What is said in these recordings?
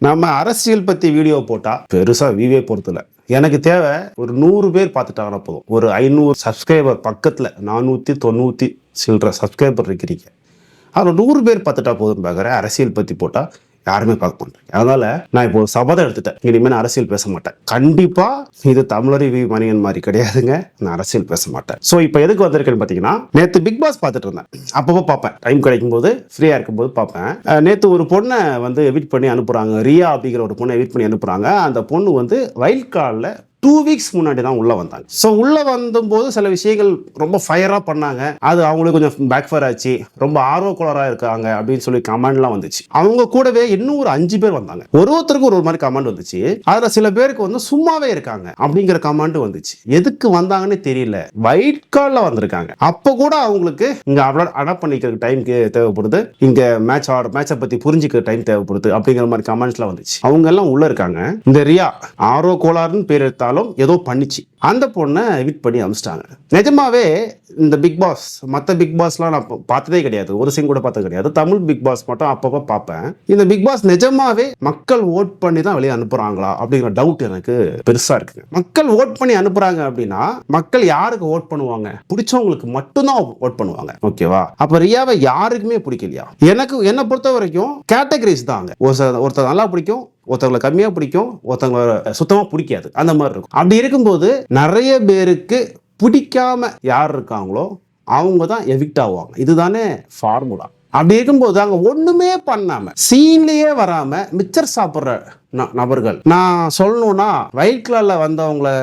நம்ம அரசியல் பற்றி வீடியோ போட்டால் பெருசாக வியூவே பொறுத்தல. எனக்கு தேவை ஒரு 100 பேர் பார்த்துட்டாங்கன்னா போதும். ஒரு 500 சப்ஸ்கிரைபர் பக்கத்தில் 490 சில்லற சப்ஸ்கிரைபர் இருக்கிறீங்க. அதில் 100 பேர் பார்த்துட்டா போதும் பார்க்குறேன். அரசியல் பற்றி போட்டால் யாருமே பார்க்க மாட்டாங்க. அதனால நான் இப்போ ஒரு சபதம் எடுத்துட்டேன். இனிமேல் நான் அரசியல் பேச மாட்டேன். கண்டிப்பா இது தமிழறிவி மணியன் மாதிரி கிடையாதுங்க. நான் அரசியல் பேச மாட்டேன். ஸோ இப்போ எதுக்கு வந்திருக்கேன்னு பார்த்தீங்கன்னா, நேற்று பிக் பாஸ் பார்த்துட்டு இருந்தேன். அப்பப்போ பார்ப்பேன். டைம் கிடைக்கும் போது ஃப்ரீயா இருக்கும்போது பார்ப்பேன். நேற்று ஒரு பொண்ணை வந்து எவிட் பண்ணி அனுப்புறாங்க. ரியா அப்படிங்கிற ஒரு பொண்ணை எவிட் பண்ணி அனுப்புறாங்க. அந்த பொண்ணு வந்து வைல்ட் கார்டில் 2 வீக்ஸ் முன்னாடி தான் உள்ள வந்தாங்க. ஸோ உள்ள வந்தபோது சில விஷயங்கள் ரொம்ப ஃபயரா பண்ணாங்க. அது அவங்களுக்கு கொஞ்சம் பேக் ஃபயர் ஆச்சு. ரொம்ப ஆர்வக்குளரா இருக்காங்க அப்படின்னு சொல்லி கமெண்ட்லாம் வந்துச்சு. அவங்க கூடவே இன்னும் ஒரு 5 பேர் வந்தாங்க. ஒருத்தருக்கு ஒரு மாதிரி கமெண்ட் வந்துச்சு. அதுல சில பேருக்கு வந்து சும்மாவே இருக்காங்க அப்படிங்கிற கமெண்ட் வந்துச்சு. எதுக்கு வந்தாங்கன்னு தெரியல. வைல்ட் கார்டில் வந்திருக்காங்க. அப்போ கூட அவங்களுக்கு இங்க அடாப்ட் பண்ணிக்கிறதுக்கு டைம் தேவைப்படுது. இங்க மேட்சை பத்தி புரிஞ்சுக்கிற டைம் தேவைப்படுது அப்படிங்கிற மாதிரி கமெண்ட்ஸ்லாம் வந்துச்சு. அவங்க எல்லாம் உள்ள இருக்காங்க. இந்த ரியா ஆர்வ கோளாறுன்னு பேர் எடுத்தாலும் ஏதோ பண்ணிச்சு. அந்த பொண்ணை எவிட் பண்ணி அனுப்பிச்சிட்டாங்க. நிஜமாவே இந்த பிக் பாஸ் மற்ற பிக் பாஸ்லாம் நான் பார்த்ததே கிடையாது. ஒரு சிங் கூட பார்த்தது கிடையாது. தமிழ் பிக் பாஸ் மட்டும் அப்பப்போ பார்ப்பேன். இந்த பிக் பாஸ் நிஜமாவே மக்கள் ஓட் பண்ணி தான் வெளியே அனுப்புறாங்களா அப்படிங்கிற டவுட் எனக்கு பெருசா இருக்கு. மக்கள் ஓட் பண்ணி அனுப்புறாங்க அப்படின்னா மக்கள் யாருக்கு ஓட் பண்ணுவாங்க? பிடிச்சவங்களுக்கு மட்டும்தான் ஓட் பண்ணுவாங்க. ஓகேவா? அப்ப ரியாவை யாருக்குமே பிடிக்கலையா? என்னை பொறுத்த வரைக்கும் கேட்டகரிஸ் தாங்க. ஒருத்தர் நல்லா பிடிக்கும், ஒருத்தவங்களை கம்மியா பிடிக்கும், ஒருத்தவங்களை சுத்தமா பிடிக்காது. அந்த மாதிரி இருக்கும். அப்படி இருக்கும்போது நிறைய பேருக்கு பிடிக்காம யார் இருக்காங்களோ அவங்க தான் எவிக்ட் ஆவாங்க. இதுதானே ஃபார்முலா. அப்படி இருக்கும்போது அங்க ஒண்ணுமே பண்ணாம சீன்லயே வராம மிச்சர் சாப்பிடுற நபர்கள், நான் சொல்லணும்னா வைல்ட் கார்டுல வந்தவங்களை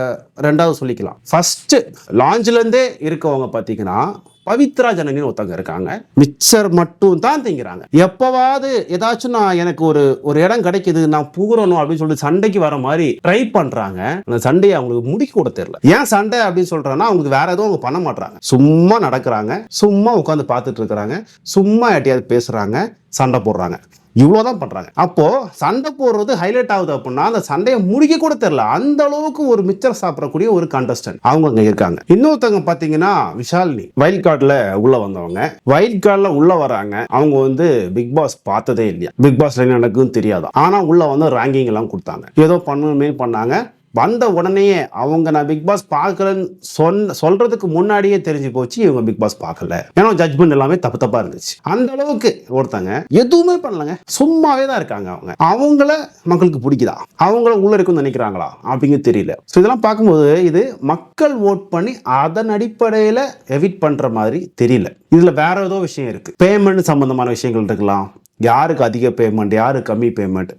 ரெண்டாவது சொல்லிக்கலாம். ஃபர்ஸ்ட் லாஞ்சில இருந்தே இருக்கவங்க பாத்தீங்கன்னா பவித்ரா ஜனனின்னு ஒருத்தவங்க இருக்காங்க. மிச்சர் மட்டும் தான் திங்கிறாங்க. எப்பவாவது ஏதாச்சும் நான் எனக்கு ஒரு இடம் கிடைக்குது, நான் பூரணும் அப்படின்னு சொல்லிட்டு சண்டைக்கு வர மாதிரி ட்ரை பண்றாங்க. அந்த சண்டையை அவங்களுக்கு முடிக்க கூட தெரியல. ஏன் சண்டை அப்படின்னு சொல்றேன்னா, அவங்களுக்கு வேற எதுவும் அவங்க பண்ண மாட்டாங்க. சும்மா நடக்கிறாங்க, சும்மா உட்காந்து பார்த்துட்டு இருக்கிறாங்க, சும்மா யார்ட்டையாவது பேசுறாங்க, சண்டை போடுறாங்க. இவ்வளவுதான் பண்றாங்க. அப்போ சண்டை போடுறது ஹைலைட் ஆகுது அப்படின்னா அந்த சண்டையை முடிக்க கூட தெரியல. அந்த அளவுக்கு ஒரு மிச்சர் சாப்பிடக்கூடிய ஒரு கண்டஸ்டன்ட் அவங்க அங்க இருக்காங்க. இன்னொருத்தவங்க பாத்தீங்கன்னா விஷாலினி, வைல்ட் கார்டுல உள்ள வந்தவங்க. வைல்ட் கார்டுல உள்ள வராங்க. அவங்க வந்து பிக் பாஸ் பார்த்ததே இல்லையா, பிக் பாஸ்ல என்ன நடக்குன்னு தெரியாதா. ஆனா உள்ள வந்து ரேங்கிங் எல்லாம் கொடுத்தாங்க. ஏதோ பண்ணணுமே பண்ணாங்க. வந்த உடனேயே அவங்க நான் பிக் பாஸ் பார்க்கலன்னு சொல்றதுக்கு முன்னாடியே தெரிஞ்சு போச்சு இவங்க பிக் பாஸ் பார்க்கல. ஏன்னா ஜட்ஜ்மெண்ட் எல்லாமே தப்பா இருந்துச்சு. அந்த அளவுக்கு ஒருத்தங்க எதுவுமே பண்ணலங்க, சும்மாவே தான் இருக்காங்க. அவங்கள மக்களுக்கு பிடிக்குதா, அவங்கள உள்ள இருக்குன்னு நினைக்கிறாங்களா அப்படிங்க தெரியல. இதெல்லாம் பார்க்கும்போது இது மக்கள் ஓட் பண்ணி அதன் அடிப்படையில எவிட் பண்ற மாதிரி தெரியல. இதுல வேற ஏதோ விஷயம் இருக்கு. பேமெண்ட் சம்பந்தமான விஷயங்கள் இருக்கலாம். யாருக்கு அதிக பேமெண்ட், யாருக்கு கம்மி பேமெண்ட்,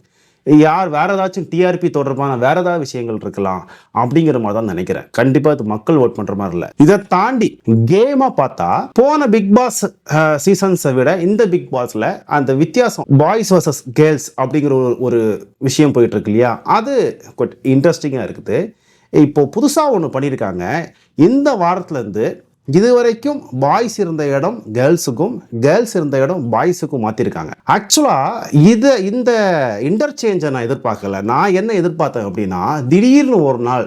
யார் வேற ஏதாச்சும் டிஆர்பி தொடர்பான வேற ஏதாவது விஷயங்கள் இருக்கலாம் அப்படிங்கிற மாதிரி தான் நினைக்கிறேன். கண்டிப்பா இது மக்கள் ஓட் பண்ற மாதிரி இல்ல. இதை தாண்டி கேமா பார்த்தா போன பிக் பாஸ் சீசன்ஸை விட இந்த பிக் பாஸ்ல அந்த வித்தியாசம் பாய்ஸ் வர்சஸ் கேர்ள்ஸ் அப்படிங்கிற ஒரு விஷயம் போயிட்டு இருக்கு இல்லையா, அது இன்ட்ரெஸ்டிங்கா இருக்குது. இப்போ புதுசா ஒன்று பண்ணியிருக்காங்க. இந்த வாரத்துல இருந்து இதுவரைக்கும் பாய்ஸ் இருந்த இடம் கேர்ள்ஸுக்கும், கேர்ள்ஸ் இருந்த இடம் பாய்ஸுக்கும் மாத்திருக்காங்க. ஆக்சுவலா இந்த இன்டர்சேஞ்சை நான் எதிர்பார்க்கல. நான் என்ன எதிர்பார்த்தேன் அப்படின்னா, திடீர்னு ஒரு நாள்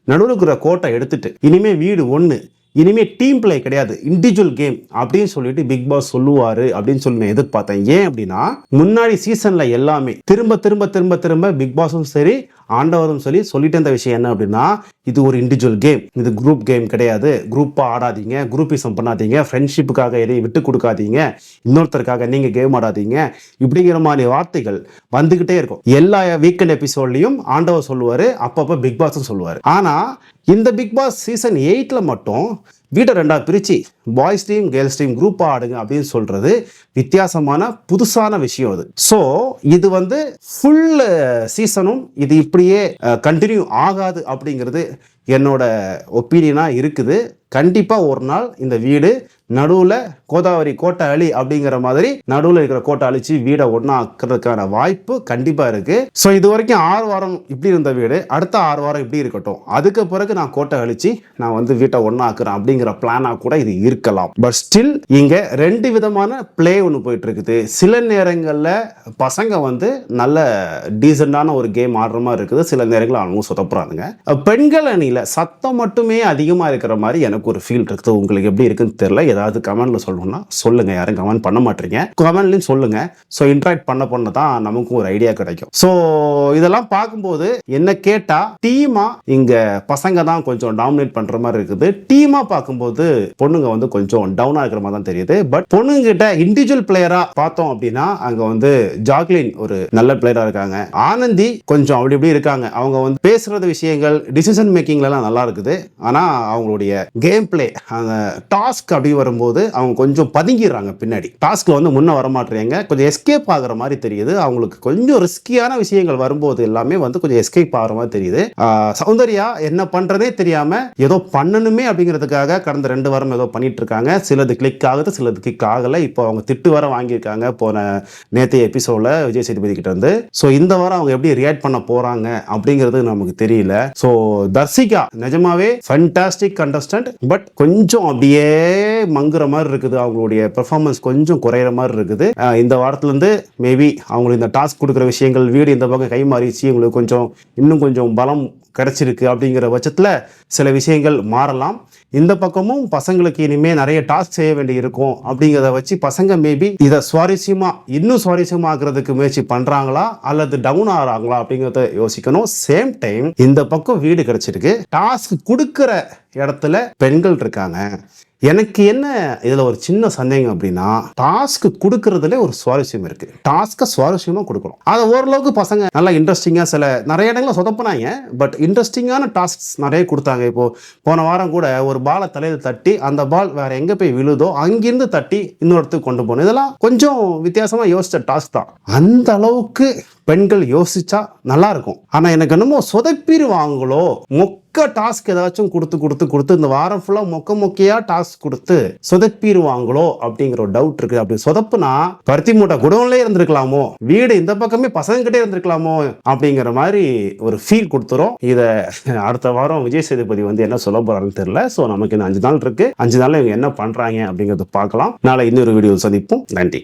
நடுவில் இருக்கிற கோட்டை எடுத்துட்டு இனிமே வீடு ஒன்று, இனிமே டீம் பிளே கிடையாது, இண்டிவிஜுவல் கேம் அப்படின்னு சொல்லிட்டு பிக் பாஸ் சொல்லுவாரு அப்படின்னு சொல்லி நான் எதிர்பார்த்தேன். ஏன் அப்படின்னா முன்னாடி சீசன்ல எல்லாமே திரும்ப திரும்ப திரும்ப திரும்ப பிக் பாஸும் சரி ஆண்டவரும் சொல்லி சொல்லிட்டு இருந்த விஷயம் என்ன அப்படின்னா, இது ஒரு இண்டிவிஜுவல் கேம், இது குரூப் கேம் கிடையாது, குரூப்பா ஆடாதீங்க, குரூப்பிசம் பண்ணாதீங்க, ஃப்ரெண்ட்ஷிப்புக்காக எதையும் விட்டு கொடுக்காதீங்க, இன்னொருத்தருக்காக நீங்க கேம் ஆடாதீங்க, இப்படிங்கிற மாதிரி வார்த்தைகள் வந்துகிட்டே இருக்கும். எல்லா வீக்கெண்ட் எபிசோட்லயும் ஆண்டவர் சொல்லுவாரு, அப்பப்ப பிக் பாஸும் சொல்லுவாரு. ஆனா இந்த பிக் பாஸ் சீசன் 8ல மட்டும் வீட்டை ரெண்டா பிரிச்சு பாய்ஸ் டீம் கேர்ள்ஸ் டீம் குரூப்பா ஆடுங்க அப்படின்னு சொல்றது வித்தியாசமான புதுசான விஷயம் அது. ஸோ இது வந்து ஃபுல் சீசனும் இது இப்படியே கண்டினியூ ஆகாது அப்படிங்கிறது என்னோட ஒப்பீனியனா இருக்குது. கண்டிப்பா ஒரு நாள் இந்த வீடு நடுவுல கோதாவரி கோட்டை அழி அப்படிங்கிற மாதிரி நடுவுல இருக்கிற கோட்டை அழிச்சு வீடை ஒன்னா ஆக்குறதுக்கான வாய்ப்பு கண்டிப்பா இருக்கு. ஸோ இது வரைக்கும் 6 வாரம் இப்படி இருந்த வீடு அடுத்த 6 வாரம் இப்படி இருக்கட்டும், அதுக்கு பிறகு நான் கோட்டை அழிச்சு நான் வந்து வீட்டை ஒன்னா ஆக்குறேன் அப்படிங்கிற பிளானா கூட இது இருக்கு. இருக்கலாம். பட் ஸ்டில் இங்க 2 விதமான பிளே ஒன்று போயிட்டு இருக்குது. சில நேரங்கள்ல பசங்க வந்து நல்ல டீசென்டான ஒரு கேம் ஆடுற மாதிரி இருக்குது, சில நேரங்களில் அவங்க சொதப்புறானுங்க. பெண்கள் அணியில சத்தம் மட்டுமே அதிகமா இருக்கிற மாதிரி எனக்கு ஒரு ஃபீல் இருக்குது. உங்களுக்கு எப்படி இருக்குன்னு தெரியல. ஏதாவது கமெண்ட்ல சொல்லணும்னா சொல்லுங்க. யாரும் கமெண்ட் பண்ண மாட்டீங்க, கமெண்ட்லயும் சொல்லுங்க. ஸோ இன்ட்ராக்ட் பண்ண தான் நமக்கும் ஒரு ஐடியா கிடைக்கும். ஸோ இதெல்லாம் பார்க்கும்போது என்ன கேட்டா டீமா இங்க பசங்க தான் கொஞ்சம் டாமினேட் பண்ற மாதிரி இருக்குது. டீமா பார்க்கும்போது பொண்ணுங்க வந்து கொஞ்சம் டவுனா இருக்கிற மாதிரி தான் தெரியுது. பட் பொண்ணுங்க கிட்ட இண்டிவிஜுவல் பிளேயரா பார்த்தோம் அப்படின்னா அங்க வந்து ஜாக்லின் ஒரு நல்ல பிளேயரா இருக்காங்க. ஆனந்தி கொஞ்சம் அப்படி இப்படி இருக்காங்க. அவங்க வந்து பேசுறது விஷயங்கள் டிசிஷன் மேக்கிங்ல எல்லாம் நல்லா இருக்குது. ஆனா அவங்களுடைய கேம் பிளே அந்த டாஸ்க் அப்படி வரும்போது அவங்க கொஞ்சம் பதுங்கிடுறாங்க. பின்னாடி டாஸ்க்ல வந்து முன்ன வர மாட்டேங்க, கொஞ்சம் எஸ்கேப் ஆகுற மாதிரி தெரியுது. அவங்களுக்கு கொஞ்சம் ரிஸ்கியான விஷயங்கள் வரும்போது எல்லாமே வந்து கொஞ்சம் எஸ்கேப் ஆகுற மாதிரி தெரியுது. சௌந்தர்யா என்ன பண்றதே தெரியாம ஏதோ பண்ணணுமே அப்படிங்கிறதுக்காக கடந்த 2 வாரம் ஏதோ பண்ணிட்டு இருக்காங்க. சிலது கிளிக் ஆகுது, சிலது கிளிக் ஆகல. இப்போ அவங்க திட்டு வர வாங்கியிருக்காங்க போன நேற்றைய எபிசோட்ல விஜய் சேதுபதி கிட்ட இருந்து. ஸோ இந்த வாரம் அவங்க எப்படி ரியாக்ட் பண்ண போறாங்க அப்படிங்கிறது நமக்கு தெரியல. ஸோ தர்சிகா நிஜமாவே ஃபேண்டாஸ்டிக் கண்டஸ்டன்ட். பட் கொஞ்சம் அப்படியே மங்குற மாதிரி இருக்குது. அவங்களுடைய பெர்ஃபார்மன்ஸ் கொஞ்சம் குறையிற மாதிரி இருக்குது. இந்த வாரத்துல இருந்து மேபி அவங்களுக்கு இந்த டாஸ்க் கொடுக்குற விஷயங்கள் வீடு இந்த பக்கம் கை மாறிச்சு, உங்களுக்கு இன்னும் கொஞ்சம் பலம் கிடைச்சிருக்கு அப்படிங்கிற பட்சத்தில் சில விஷயங்கள் மாறலாம். இந்த பக்கமும் பசங்களுக்கு இனிமே நிறைய டாஸ்க் செய்ய வேண்டி இருக்கும் அப்படிங்கிறத வச்சு பசங்க மேபி இதை இன்னும் சுவாரஸ்யமா ஆக்குறதுக்கு முயற்சி பண்றாங்களா அல்லது டவுன் ஆகிறாங்களா அப்படிங்கிறத யோசிக்கணும். சேம் டைம் இந்த பக்கம் வீடு கிடைச்சிருக்கு, டாஸ்க் கொடுக்கிற இடத்துல பெண்கள் இருக்காங்க. எனக்கு என்ன இதுல ஒரு சின்ன சந்தேகம் அப்படின்னா, டாஸ்க் கொடுக்கறதுல ஒரு சுவாரஸ்யம் இருக்கு. டாஸ்கை சுவாரஸ்யமா கொடுக்கணும். அதை ஓரளவுக்கு பசங்க நல்லா இன்ட்ரெஸ்டிங்கா நிறைய இடங்கள சொதப்பினாங்க. பட் இன்ட்ரெஸ்டிங்கான டாஸ்க் நிறைய கொடுத்தாங்க. இப்போ போன வாரம் கூட ஒரு பாலை தலையில தட்டி அந்த பால் வேற எங்க போய் விழுதோ அங்கிருந்து தட்டி இன்னொருத்துக்கு கொண்டு போகணும். இதெல்லாம் கொஞ்சம் வித்தியாசமா யோசிச்ச டாஸ்க் தான். அந்த அளவுக்கு பெண்கள் யோசிச்சா நல்லா இருக்கும். ஆனா எனக்கு என்னமோ சொதப்பிடுவாங்களோ, டாஸ்க் ஏதாச்சும் கொடுத்து இந்த வாரம் ஃபுல்லா மொக்கையா டாஸ்க் கொடுத்து சொதப்பிடுவாங்களோ அப்படிங்கிற ஒரு டவுட் இருக்கு. அப்படி சொதப்புனா பருத்தி மூட்டை குடோன்லயே இருந்திருக்கலாமோ, வீடு இந்த பக்கமே பசங்க கிட்டே இருந்திருக்கலாமோ அப்படிங்கிற மாதிரி ஒரு ஃபீல் கொடுத்துரும். இத அடுத்த வாரம் விஜய் சேதுபதி வந்து என்ன சொல்ல போறாருன்னு தெரியல. ஸோ நமக்கு இன்னும் 5 நாள் இருக்கு. 5 நாள்ல இவங்க என்ன பண்றாங்க அப்படிங்கறத பார்க்கலாம். நாளை இன்னொரு வீடியோ சந்திப்போம். நன்றி.